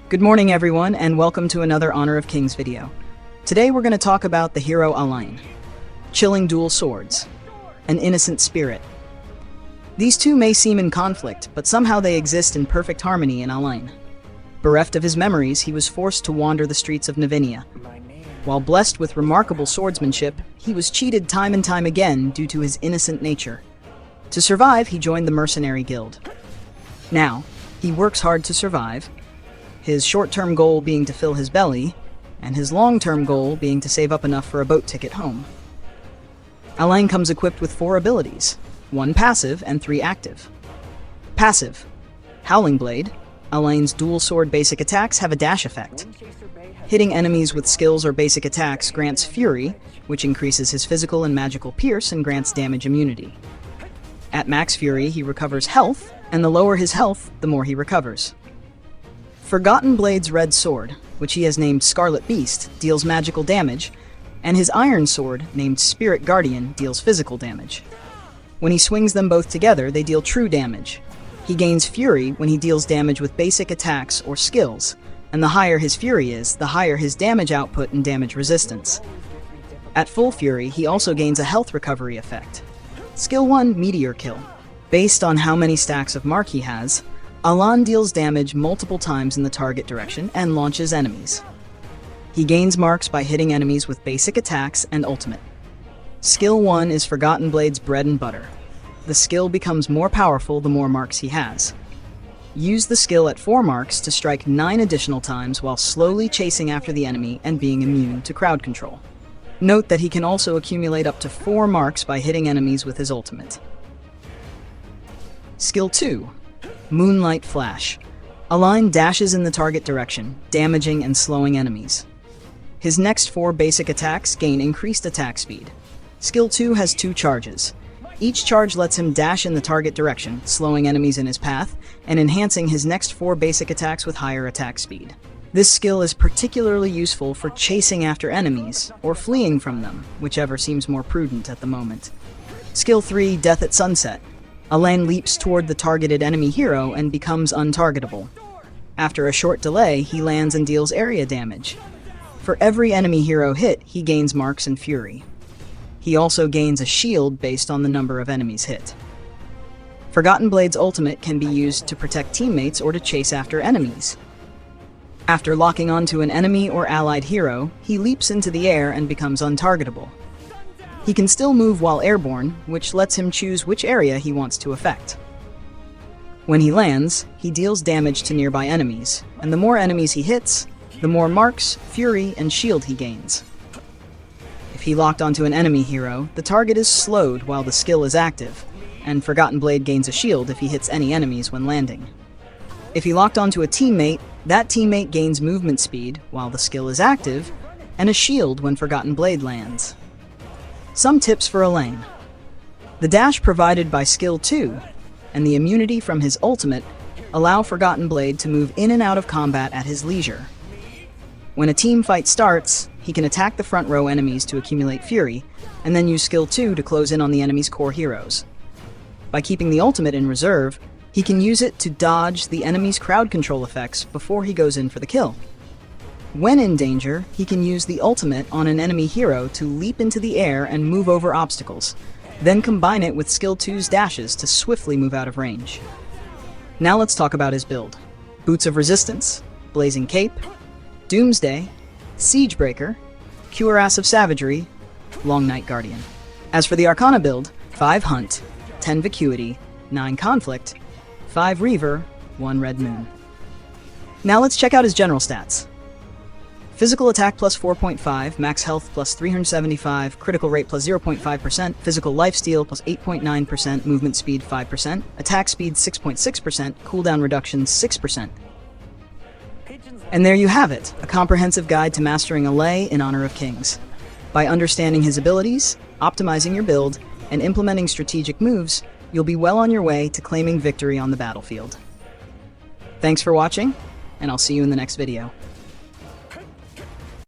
Good morning everyone, and welcome to another Honor of Kings video. Today we're going to talk about the hero ALLAIN. Chilling dual swords. An innocent spirit. These two may seem in conflict, but somehow they exist in perfect harmony in ALLAIN. Bereft of his memories, he was forced to wander the streets of Navinia. While blessed with remarkable swordsmanship, he was cheated time and time again due to his innocent nature. To survive, he joined the mercenary guild. Now, he works hard to survive, his short-term goal being to fill his belly, and his long-term goal being to save up enough for a boat ticket home. ALLAIN comes equipped with 4 abilities, 1 passive and 3 active. Passive. Howling Blade. ALLAIN's dual sword basic attacks have a dash effect. Hitting enemies with skills or basic attacks grants Fury, which increases his physical and magical pierce and grants damage immunity. At max Fury, he recovers health, and the lower his health, the more he recovers. Forgotten Blade's red sword, which he has named Scarlet Beast, deals magical damage, and his iron sword, named Spirit Guardian, deals physical damage. When he swings them both together, they deal true damage. He gains Fury when he deals damage with basic attacks or skills, and the higher his Fury is, the higher his damage output and damage resistance. At full Fury, he also gains a health recovery effect. Skill 1, Meteor Kill. Based on how many stacks of mark he has, ALLAIN deals damage multiple times in the target direction and launches enemies. He gains marks by hitting enemies with basic attacks and ultimate. Skill 1 is Forgotten Blade's bread and butter. The skill becomes more powerful the more marks he has. Use the skill at 4 marks to strike 9 additional times while slowly chasing after the enemy and being immune to crowd control. Note that he can also accumulate up to 4 marks by hitting enemies with his ultimate. Skill 2. Moonlight Flash. ALLAIN dashes in the target direction, damaging and slowing enemies. His next 4 basic attacks gain increased attack speed. Skill 2 has 2 charges. Each charge lets him dash in the target direction, slowing enemies in his path, and enhancing his next 4 basic attacks with higher attack speed. This skill is particularly useful for chasing after enemies, or fleeing from them, whichever seems more prudent at the moment. Skill 3, Death at Sunset. ALLAIN leaps toward the targeted enemy hero and becomes untargetable. After a short delay, he lands and deals area damage. For every enemy hero hit, he gains marks and Fury. He also gains a shield based on the number of enemies hit. Forgotten Blade's ultimate can be used to protect teammates or to chase after enemies. After locking onto an enemy or allied hero, he leaps into the air and becomes untargetable. He can still move while airborne, which lets him choose which area he wants to affect. When he lands, he deals damage to nearby enemies, and the more enemies he hits, the more marks, Fury, and shield he gains. If he locked onto an enemy hero, the target is slowed while the skill is active, and Forgotten Blade gains a shield if he hits any enemies when landing. If he locked onto a teammate, that teammate gains movement speed while the skill is active, and a shield when Forgotten Blade lands. Some tips for ALLAIN. The dash provided by Skill 2 and the immunity from his ultimate allow Forgotten Blade to move in and out of combat at his leisure. When a team fight starts, he can attack the front row enemies to accumulate Fury, and then use Skill 2 to close in on the enemy's core heroes. By keeping the ultimate in reserve, he can use it to dodge the enemy's crowd control effects before he goes in for the kill. When in danger, he can use the ultimate on an enemy hero to leap into the air and move over obstacles, then combine it with Skill 2's dashes to swiftly move out of range. Now let's talk about his build. Boots of Resistance, Blazing Cape, Doomsday, Siegebreaker, Cuirass of Savagery, Long Night Guardian. As for the Arcana build, 5 Hunt, 10 Vacuity, 9 Conflict, 5 Reaver, 1 Red Moon. Now let's check out his general stats. Physical attack plus 4.5, max health plus 375, critical rate plus 0.5%, physical lifesteal plus 8.9%, movement speed 5%, attack speed 6.6%, cooldown reduction 6%. And there you have it, a comprehensive guide to mastering ALLAIN in Honor of Kings. By understanding his abilities, optimizing your build, and implementing strategic moves, you'll be well on your way to claiming victory on the battlefield. Thanks for watching, and I'll see you in the next video.